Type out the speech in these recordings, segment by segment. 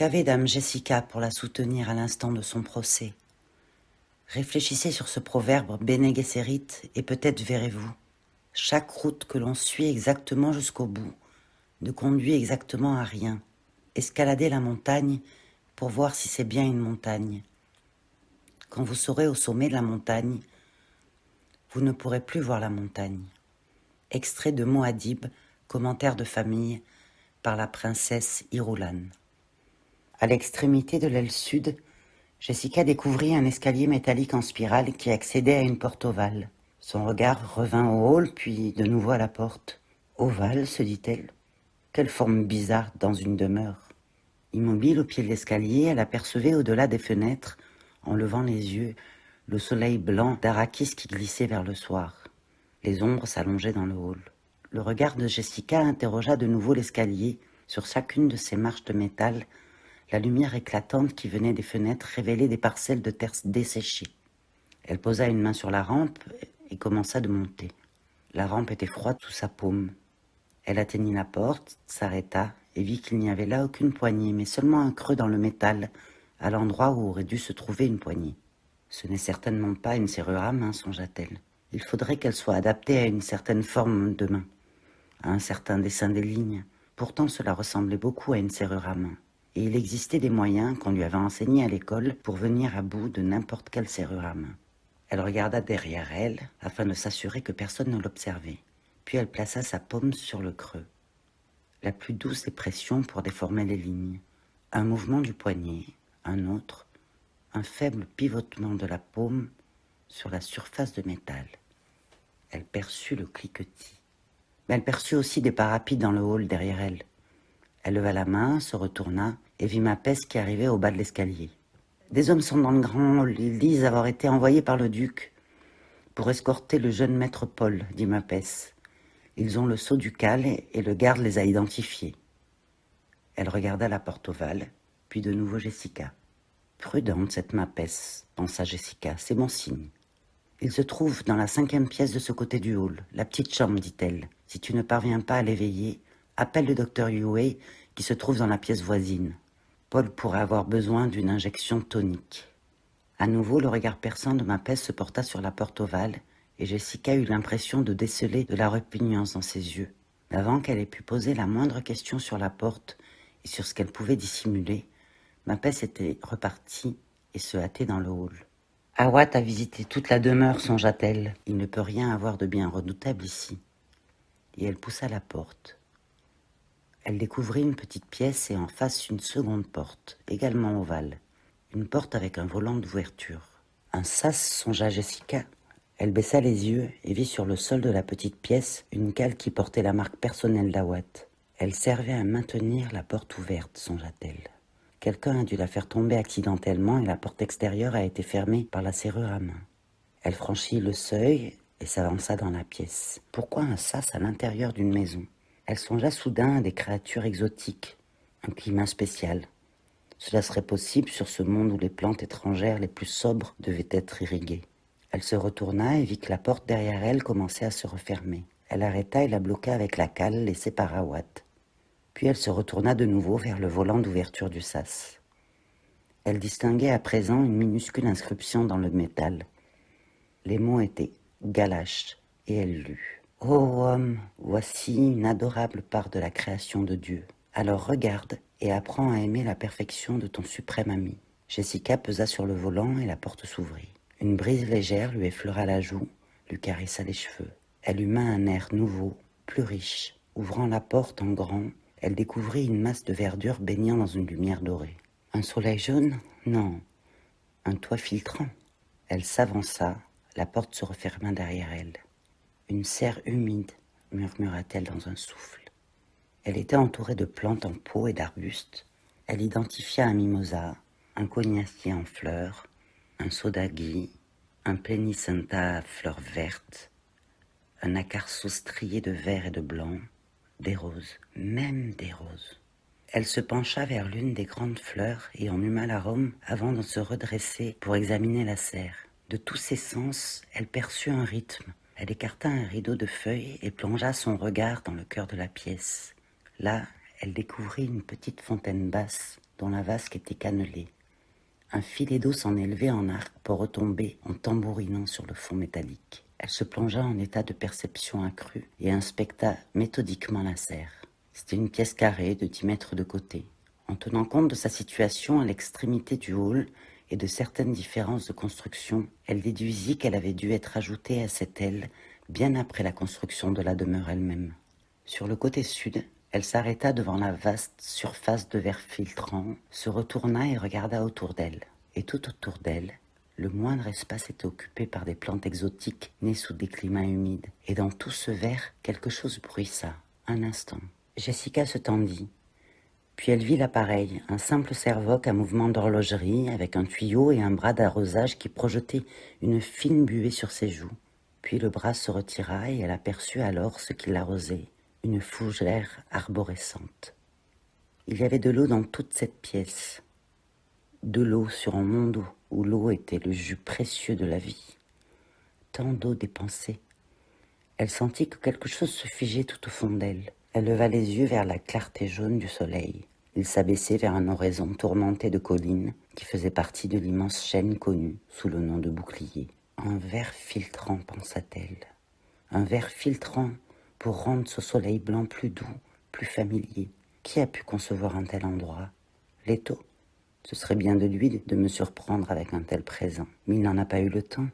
Qu'avait dame Jessica pour la soutenir à l'instant de son procès? Réfléchissez sur ce proverbe Bene Gesserit et peut-être verrez-vous. Chaque route que l'on suit exactement jusqu'au bout ne conduit exactement à rien. Escaladez la montagne pour voir si c'est bien une montagne. Quand vous serez au sommet de la montagne, vous ne pourrez plus voir la montagne. Extrait de Moadib, commentaire de famille, par la princesse Irulan. À l'extrémité de l'aile sud, Jessica découvrit un escalier métallique en spirale qui accédait à une porte ovale. Son regard revint au hall, puis de nouveau à la porte. Ovale, se dit-elle. Quelle forme bizarre dans une demeure. Immobile au pied de l'escalier, elle apercevait au-delà des fenêtres, en levant les yeux, le soleil blanc d'Arrakis qui glissait vers le soir. Les ombres s'allongeaient dans le hall. Le regard de Jessica interrogea de nouveau l'escalier. Sur chacune de ces marches de métal, la lumière éclatante qui venait des fenêtres révélait des parcelles de terre desséchées. Elle posa une main sur la rampe et commença de monter. La rampe était froide sous sa paume. Elle atteignit la porte, s'arrêta et vit qu'il n'y avait là aucune poignée, mais seulement un creux dans le métal, à l'endroit où aurait dû se trouver une poignée. Ce n'est certainement pas une serrure à main, songea-t-elle. Il faudrait qu'elle soit adaptée à une certaine forme de main, à un certain dessin des lignes. Pourtant, cela ressemblait beaucoup à une serrure à main. Et il existait des moyens qu'on lui avait enseignés à l'école pour venir à bout de n'importe quelle serrure à main. Elle regarda derrière elle, afin de s'assurer que personne ne l'observait. Puis elle plaça sa paume sur le creux. La plus douce des pressions pour déformer les lignes. Un mouvement du poignet, un autre, un faible pivotement de la paume sur la surface de métal. Elle perçut le cliquetis. Mais elle perçut aussi des pas rapides dans le hall derrière elle. Elle leva la main, se retourna et vit Mapes qui arrivait au bas de l'escalier. « Des hommes sont dans le grand hall, ils disent avoir été envoyés par le duc pour escorter le jeune maître Paul, dit Mapes. Ils ont le sceau ducal et le garde les a identifiés. » Elle regarda la porte ovale, puis de nouveau Jessica. « Prudente, cette Mapes, pensa Jessica, c'est bon signe. » « Il se trouve dans la 5e pièce de ce côté du hall, la petite chambre, dit-elle. Si tu ne parviens pas à l'éveiller, appelle le docteur Yue qui se trouve dans la pièce voisine. Paul pourrait avoir besoin d'une injection tonique. » À nouveau, le regard perçant de Mapes se porta sur la porte ovale et Jessica eut l'impression de déceler de la répugnance dans ses yeux. Avant qu'elle ait pu poser la moindre question sur la porte et sur ce qu'elle pouvait dissimuler, Mapes était repartie et se hâtait dans le hall. Awat a visité toute la demeure, songea-t-elle. Il ne peut rien avoir de bien redoutable ici. Et elle poussa la porte. Elle découvrit une petite pièce et en face une seconde porte, également ovale. Une porte avec un volant d'ouverture. Un sas, songea Jessica. Elle baissa les yeux et vit sur le sol de la petite pièce une cale qui portait la marque personnelle d'Awat. Elle servait à maintenir la porte ouverte, songea-t-elle. Quelqu'un a dû la faire tomber accidentellement et la porte extérieure a été fermée par la serrure à main. Elle franchit le seuil et s'avança dans la pièce. Pourquoi un sas à l'intérieur d'une maison? Elle songea soudain à des créatures exotiques, un climat spécial. Cela serait possible sur ce monde où les plantes étrangères les plus sobres devaient être irriguées. Elle se retourna et vit que la porte derrière elle commençait à se refermer. Elle arrêta et la bloqua avec la cale laissée par Awat. Puis elle se retourna de nouveau vers le volant d'ouverture du sas. Elle distinguait à présent une minuscule inscription dans le métal. Les mots étaient « Galash » et elle lut « Ô homme, voici une adorable part de la création de Dieu. Alors regarde et apprends à aimer la perfection de ton suprême ami. » Jessica pesa sur le volant et la porte s'ouvrit. Une brise légère lui effleura la joue, lui caressa les cheveux. Elle huma un air nouveau, plus riche. Ouvrant la porte en grand, elle découvrit une masse de verdure baignant dans une lumière dorée. Un soleil jaune? Non. Un toit filtrant. Elle s'avança, la porte se referma derrière elle. Une serre humide, murmura-t-elle dans un souffle. Elle était entourée de plantes en pot et d'arbustes. Elle identifia un mimosa, un cognacier en fleurs, un sodagui, un pénicenta à fleurs vertes, un acarso strié de vert et de blanc, des roses, même des roses. Elle se pencha vers l'une des grandes fleurs et en huma l'arôme avant de se redresser pour examiner la serre. De tous ses sens, elle perçut un rythme. Elle écarta un rideau de feuilles et plongea son regard dans le cœur de la pièce. Là, elle découvrit une petite fontaine basse dont la vasque était cannelée. Un filet d'eau s'en élevait en arc pour retomber en tambourinant sur le fond métallique. Elle se plongea en état de perception accrue et inspecta méthodiquement la serre. C'était une pièce carrée de 10 mètres de côté. En tenant compte de sa situation à l'extrémité du hall et de certaines différences de construction, elle déduisit qu'elle avait dû être ajoutée à cette aile bien après la construction de la demeure elle-même. Sur le côté sud, elle s'arrêta devant la vaste surface de verre filtrant, se retourna et regarda autour d'elle. Et tout autour d'elle, le moindre espace était occupé par des plantes exotiques nées sous des climats humides. Et dans tout ce verre, quelque chose bruissa. Un instant. Jessica se tendit. Puis elle vit l'appareil, un simple servoc à mouvement d'horlogerie avec un tuyau et un bras d'arrosage qui projetait une fine buée sur ses joues. Puis le bras se retira et elle aperçut alors ce qui l'arrosait, une fougère arborescente. Il y avait de l'eau dans toute cette pièce, de l'eau sur un monde où l'eau était le jus précieux de la vie. Tant d'eau dépensée. Elle sentit que quelque chose se figeait tout au fond d'elle. Elle leva les yeux vers la clarté jaune du soleil. Il s'abaissait vers un horizon tourmenté de collines qui faisait partie de l'immense chaîne connue sous le nom de bouclier. Un verre filtrant, pensa-t-elle. Un verre filtrant pour rendre ce soleil blanc plus doux, plus familier. Qui a pu concevoir un tel endroit? Leto. Ce serait bien de lui de me surprendre avec un tel présent. Mais il n'en a pas eu le temps.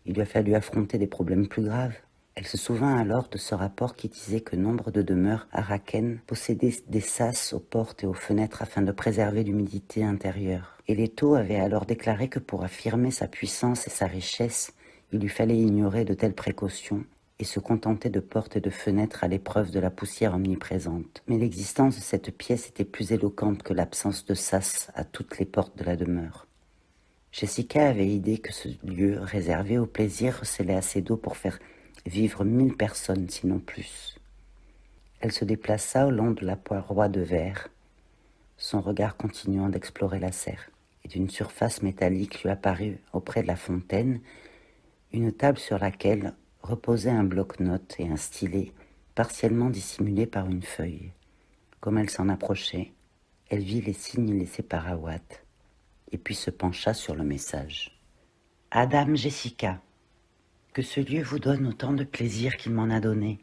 Il lui a fallu affronter des problèmes plus graves. Elle se souvint alors de ce rapport qui disait que nombre de demeures à Raken possédaient des sas aux portes et aux fenêtres afin de préserver l'humidité intérieure. Et Leto avait alors déclaré que pour affirmer sa puissance et sa richesse, il lui fallait ignorer de telles précautions et se contenter de portes et de fenêtres à l'épreuve de la poussière omniprésente. Mais l'existence de cette pièce était plus éloquente que l'absence de sas à toutes les portes de la demeure. Jessica avait idée que ce lieu réservé au plaisir recelait assez d'eau pour faire vivre 1000 personnes, sinon plus. Elle se déplaça au long de la paroi de verre, son regard continuant d'explorer la serre. Et d'une surface métallique lui apparut, auprès de la fontaine, une table sur laquelle reposait un bloc-notes et un stylet, partiellement dissimulés par une feuille. Comme elle s'en approchait, elle vit les signes laissés par Awad, et puis se pencha sur le message. « Adam Jessica, que ce lieu vous donne autant de plaisir qu'il m'en a donné.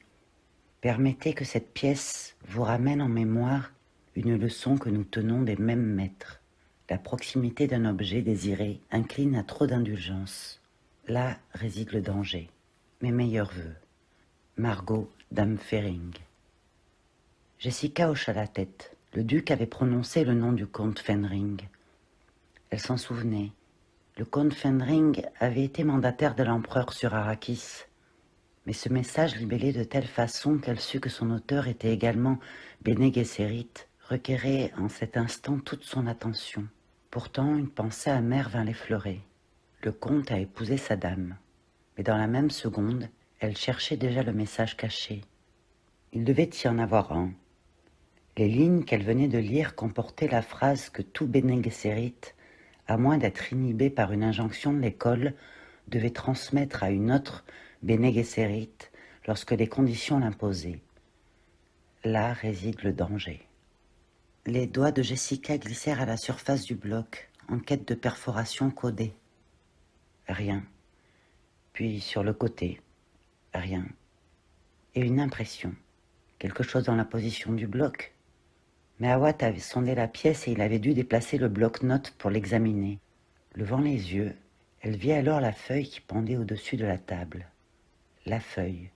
Permettez que cette pièce vous ramène en mémoire une leçon que nous tenons des mêmes maîtres. La proximité d'un objet désiré incline à trop d'indulgence. Là réside le danger. Mes meilleurs vœux. Margot Damfering. » Jessica hocha la tête. Le duc avait prononcé le nom du comte Fenring. Elle s'en souvenait. Le comte Fenring avait été mandataire de l'empereur sur Arrakis. Mais ce message libellé de telle façon qu'elle sut que son auteur était également Bene Gesserit requérait en cet instant toute son attention. Pourtant, une pensée amère vint l'effleurer. Le comte a épousé sa dame. Mais dans la même seconde, elle cherchait déjà le message caché. Il devait y en avoir un. Les lignes qu'elle venait de lire comportaient la phrase que tout Bene Gesserit, à moins d'être inhibé par une injonction de l'école, devait transmettre à une autre Bene Gesserit lorsque les conditions l'imposaient. Là réside le danger. Les doigts de Jessica glissèrent à la surface du bloc, en quête de perforation codée. Rien. Puis sur le côté, rien. Et une impression, quelque chose dans la position du bloc. Mais Awad avait sondé la pièce et il avait dû déplacer le bloc-notes pour l'examiner. Levant les yeux, elle vit alors la feuille qui pendait au-dessus de la table. La feuille.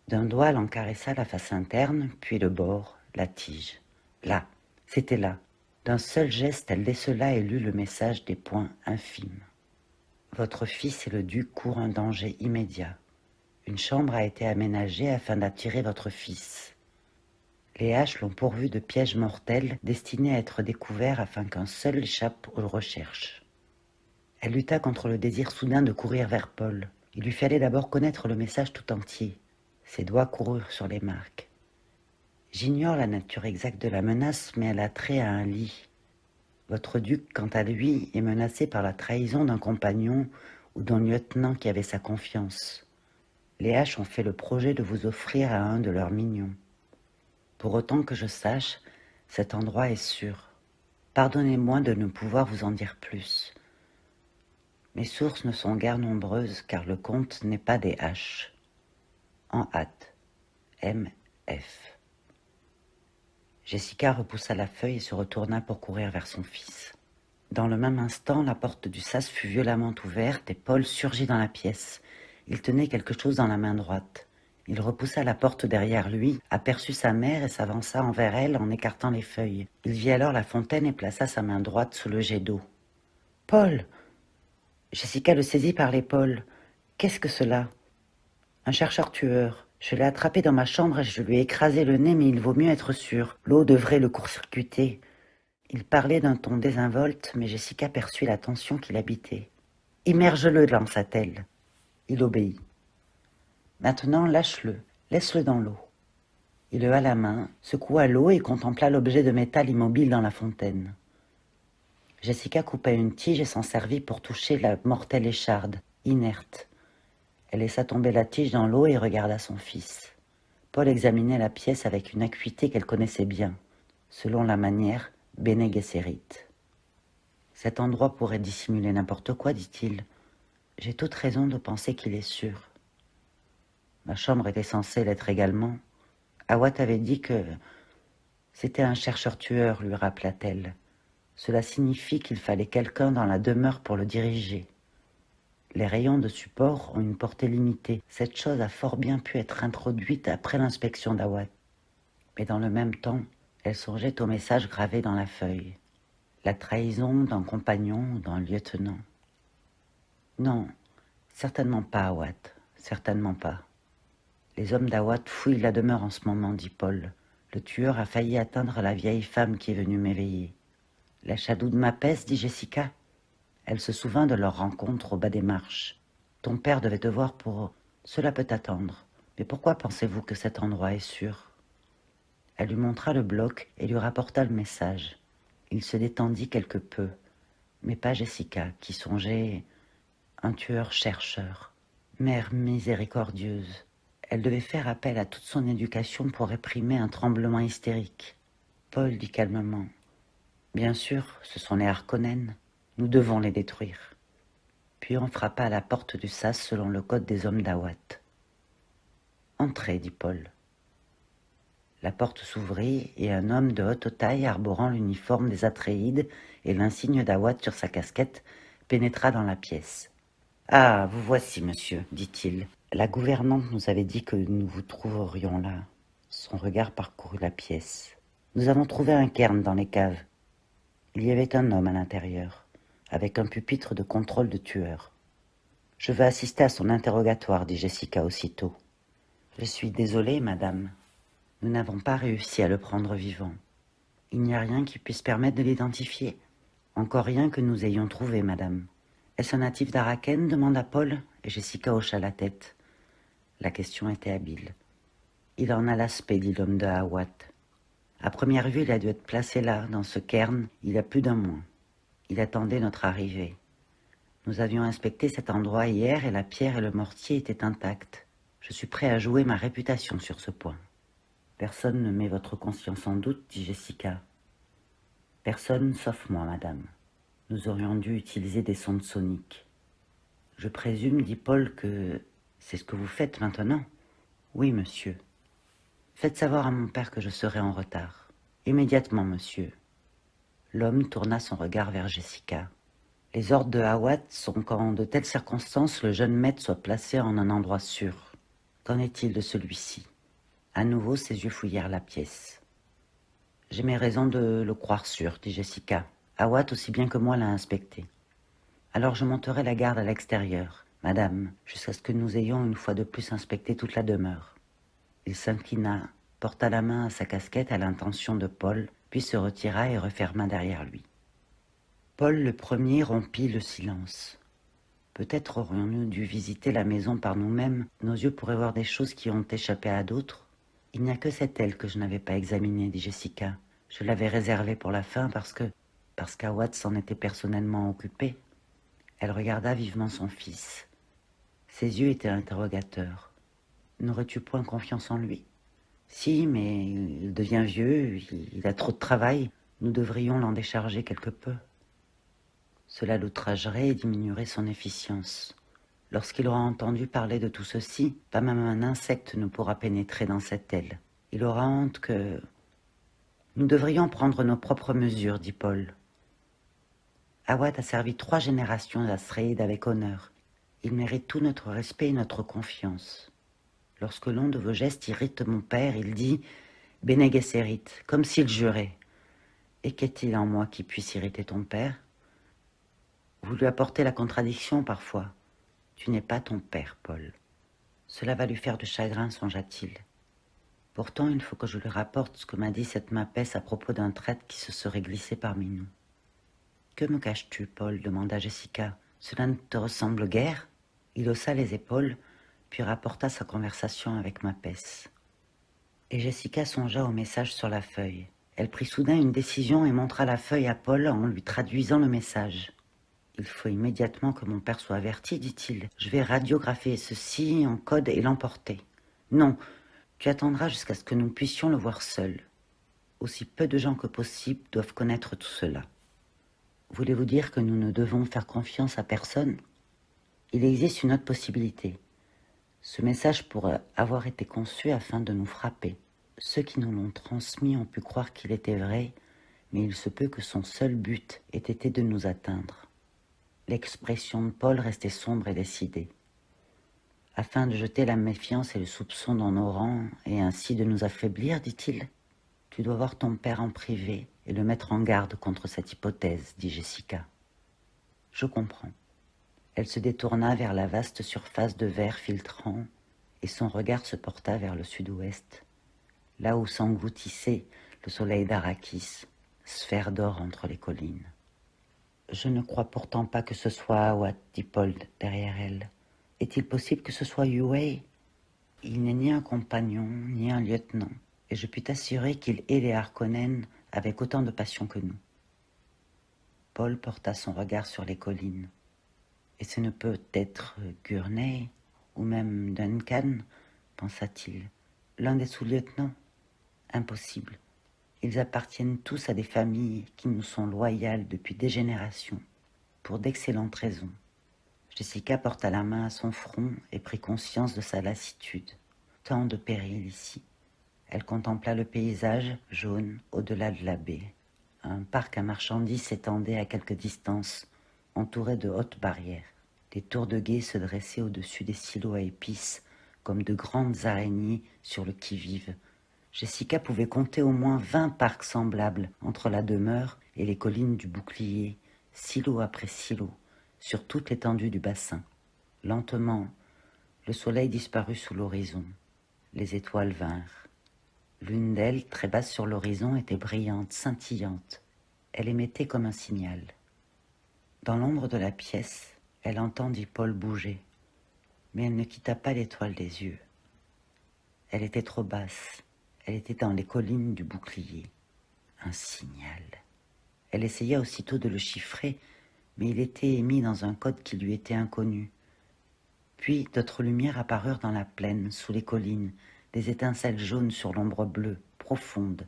D'un doigt, elle en caressa la face interne, puis le bord, la tige. Là, c'était là. D'un seul geste, elle décela et lut le message des points infimes. Votre fils et le duc courent un danger immédiat. Une chambre a été aménagée afin d'attirer votre fils. Les haches l'ont pourvu de pièges mortels destinés à être découverts afin qu'un seul échappe aux recherches. Elle lutta contre le désir soudain de courir vers Paul. Il lui fallait d'abord connaître le message tout entier. Ses doigts coururent sur les marques. J'ignore la nature exacte de la menace, mais elle a trait à un lit. Votre duc, quant à lui, est menacé par la trahison d'un compagnon ou d'un lieutenant qui avait sa confiance. Les haches ont fait le projet de vous offrir à un de leurs mignons. Pour autant que je sache, cet endroit est sûr. Pardonnez-moi de ne pouvoir vous en dire plus. Mes sources ne sont guère nombreuses car le compte n'est pas des H. En hâte. M.F. Jessica repoussa la feuille et se retourna pour courir vers son fils. Dans le même instant, la porte du sas fut violemment ouverte et Paul surgit dans la pièce. Il tenait quelque chose dans la main droite. Il repoussa la porte derrière lui, aperçut sa mère et s'avança envers elle en écartant les feuilles. Il vit alors la fontaine et plaça sa main droite sous le jet d'eau. « Paul !» Jessica le saisit par l'épaule. « Qu'est-ce que cela ?»« Un chercheur-tueur. Je l'ai attrapé dans ma chambre et je lui ai écrasé le nez, mais il vaut mieux être sûr. L'eau devrait le court-circuiter. » Il parlait d'un ton désinvolte, mais Jessica perçut la tension qui l'habitait. « Immerge-le, lança-t-elle. Il obéit. « Maintenant, lâche-le, laisse-le dans l'eau. » Il leva la main, secoua l'eau et contempla l'objet de métal immobile dans la fontaine. Jessica coupa une tige et s'en servit pour toucher la mortelle écharde, inerte. Elle laissa tomber la tige dans l'eau et regarda son fils. Paul examinait la pièce avec une acuité qu'elle connaissait bien, selon la manière Bene Gesserit. « Cet endroit pourrait dissimuler n'importe quoi, dit-il. J'ai toute raison de penser qu'il est sûr. Ma chambre était censée l'être également. Awat avait dit que c'était un chercheur-tueur, lui rappela-t-elle. Cela signifie qu'il fallait quelqu'un dans la demeure pour le diriger. Les rayons de support ont une portée limitée. Cette chose a fort bien pu être introduite après l'inspection d'Awat. Mais dans le même temps, elle songeait au message gravé dans la feuille. La trahison d'un compagnon ou d'un lieutenant. Non, certainement pas, Awat, certainement pas. Les hommes d'Awat fouillent la demeure en ce moment, dit Paul. Le tueur a failli atteindre la vieille femme qui est venue m'éveiller. La Chadoue de Mapes, dit Jessica. Elle se souvint de leur rencontre au bas des marches. Ton père devait te voir pour... Cela peut attendre. Mais pourquoi pensez-vous que cet endroit est sûr? Elle lui montra le bloc et lui rapporta le message. Il se détendit quelque peu, mais pas Jessica, qui songeait un tueur-chercheur. Mère miséricordieuse. Elle devait faire appel à toute son éducation pour réprimer un tremblement hystérique. Paul dit calmement. Bien sûr, ce sont les Harkonnen. Nous devons les détruire. Puis on frappa à la porte du sas selon le code des hommes d'Awat. Entrez, dit Paul. La porte s'ouvrit et un homme de haute taille arborant l'uniforme des Atréides et l'insigne d'Awat sur sa casquette pénétra dans la pièce. « Ah, vous voici, monsieur, dit-il. La gouvernante nous avait dit que nous vous trouverions là. » Son regard parcourut la pièce. « Nous avons trouvé un cairn dans les caves. Il y avait un homme à l'intérieur, avec un pupitre de contrôle de tueur. Je veux assister à son interrogatoire, dit Jessica aussitôt. Je suis désolée, madame. Nous n'avons pas réussi à le prendre vivant. Il n'y a rien qui puisse permettre de l'identifier. Encore rien que nous ayons trouvé, madame. Est-ce un natif d'Araken demanda Paul, et Jessica hocha la tête. La question était habile. Il en a l'aspect, dit l'homme de Awat. À première vue, il a dû être placé là, dans ce cairn, il y a plus d'un mois. Il attendait notre arrivée. Nous avions inspecté cet endroit hier et la pierre et le mortier étaient intacts. Je suis prêt à jouer ma réputation sur ce point. Personne ne met votre conscience en doute, dit Jessica. Personne sauf moi, madame. Nous aurions dû utiliser des sondes soniques. Je présume, dit Paul, que c'est ce que vous faites maintenant. Oui, monsieur. Faites savoir à mon père que je serai en retard. Immédiatement, monsieur. L'homme tourna son regard vers Jessica. Les ordres de Awat sont qu'en de telles circonstances, le jeune maître soit placé en un endroit sûr. Qu'en est-il de celui-ci? À nouveau, ses yeux fouillèrent la pièce. J'ai mes raisons de le croire sûr, dit Jessica. Awat, aussi bien que moi, l'a inspecté. Alors je monterai la garde à l'extérieur, madame, jusqu'à ce que nous ayons une fois de plus inspecté toute la demeure. Il s'inclina, porta la main à sa casquette à l'intention de Paul, puis se retira et referma derrière lui. Paul le premier rompit le silence. Peut-être aurions-nous dû visiter la maison par nous-mêmes, nos yeux pourraient voir des choses qui ont échappé à d'autres. Il n'y a que cette aile que je n'avais pas examinée, dit Jessica. Je l'avais réservée pour la fin parce qu'Awat s'en était personnellement occupé. Elle regarda vivement son fils. Ses yeux étaient interrogateurs. N'aurais-tu point confiance en lui? Si, mais il devient vieux, il a trop de travail. Nous devrions l'en décharger quelque peu. Cela l'outragerait et diminuerait son efficience. Lorsqu'il aura entendu parler de tout ceci, pas même un insecte ne pourra pénétrer dans cette aile. Il aura honte que... Nous devrions prendre nos propres mesures, dit Paul. Awad a servi 3 générations à Sreid avec honneur. Il mérite tout notre respect et notre confiance. Lorsque l'un de vos gestes irrite mon père, il dit « Bene Gesserit », comme s'il jurait. Et qu'est-il en moi qui puisse irriter ton père? Vous lui apportez la contradiction parfois. Tu n'es pas ton père, Paul. Cela va lui faire du chagrin, songea-t-il. Pourtant, il faut que je lui rapporte ce que m'a dit cette mapesse à propos d'un traître qui se serait glissé parmi nous. Que me caches-tu, Paul demanda Jessica. Cela ne te ressemble guère? Il haussa les épaules, puis rapporta sa conversation avec mapesse. Et Jessica songea au message sur la feuille. Elle prit soudain une décision et montra la feuille à Paul en lui traduisant le message. « Il faut immédiatement que mon père soit averti, dit-il. Je vais radiographier ceci en code et l'emporter. Non, tu attendras jusqu'à ce que nous puissions le voir seul. Aussi peu de gens que possible doivent connaître tout cela. Voulez-vous dire que nous ne devons faire confiance à personne? Il existe une autre possibilité. Ce message pourrait avoir été conçu afin de nous frapper. Ceux qui nous l'ont transmis ont pu croire qu'il était vrai, mais il se peut que son seul but ait été de nous atteindre. » L'expression de Paul restait sombre et décidée. Afin de jeter la méfiance et le soupçon dans nos rangs et ainsi de nous affaiblir, dit-il, tu dois voir ton père en privé et le mettre en garde contre cette hypothèse, dit Jessica. Je comprends. Elle se détourna vers la vaste surface de verre filtrant et son regard se porta vers le sud-ouest, là où s'engloutissait le soleil d'Arakis, sphère d'or entre les collines. Je ne crois pourtant pas que ce soit Awad, dit Paul derrière elle. Est-il possible que ce soit Yue? Il n'est ni un compagnon, ni un lieutenant, et je puis t'assurer qu'il hait les Harkonnen avec autant de passion que nous. Paul porta son regard sur les collines. Et ce ne peut être Gurney, ou même Duncan, pensa-t-il. L'un des sous-lieutenants? Impossible. Ils appartiennent tous à des familles qui nous sont loyales depuis des générations, pour d'excellentes raisons. Jessica porta la main à son front et prit conscience de sa lassitude. Tant de périls ici. Elle contempla le paysage jaune au-delà de la baie. Un parc à marchandises s'étendait à quelque distance, entouré de hautes barrières. Des tours de guet se dressaient au-dessus des silos à épices, comme de grandes araignées sur le qui-vive. Jessica pouvait compter au moins 20 parcs semblables entre la demeure et les collines du Bouclier, silo après silo, sur toute l'étendue du bassin. Lentement, le soleil disparut sous l'horizon. Les étoiles vinrent. L'une d'elles, très basse sur l'horizon, était brillante, scintillante. Elle émettait comme un signal. Dans l'ombre de la pièce, elle entendit Paul bouger, mais elle ne quitta pas l'étoile des yeux. Elle était trop basse. Elle était dans les collines du Bouclier. Un signal. Elle essaya aussitôt de le chiffrer, mais il était émis dans un code qui lui était inconnu. Puis d'autres lumières apparurent dans la plaine, sous les collines, des étincelles jaunes sur l'ombre bleue, profonde,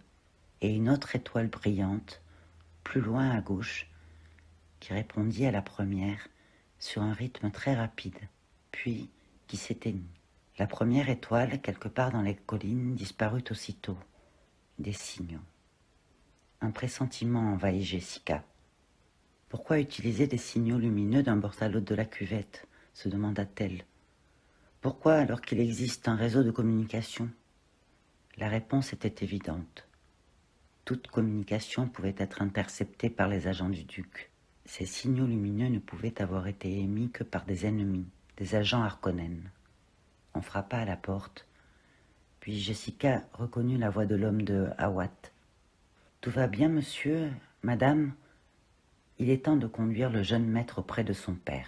et une autre étoile brillante, plus loin à gauche, qui répondit à la première sur un rythme très rapide, puis qui s'éteignit. La première étoile, quelque part dans les collines, disparut aussitôt. Des signaux. Un pressentiment envahit Jessica. Pourquoi utiliser des signaux lumineux d'un bord à l'autre de la cuvette, se demanda-t-elle. Pourquoi alors qu'il existe un réseau de communication? La réponse était évidente. Toute communication pouvait être interceptée par les agents du duc. Ces signaux lumineux ne pouvaient avoir été émis que par des ennemis, des agents Harkonnen. On frappa à la porte, puis Jessica reconnut la voix de l'homme de Awad. « Tout va bien, monsieur, madame ?» Il est temps de conduire le jeune maître auprès de son père.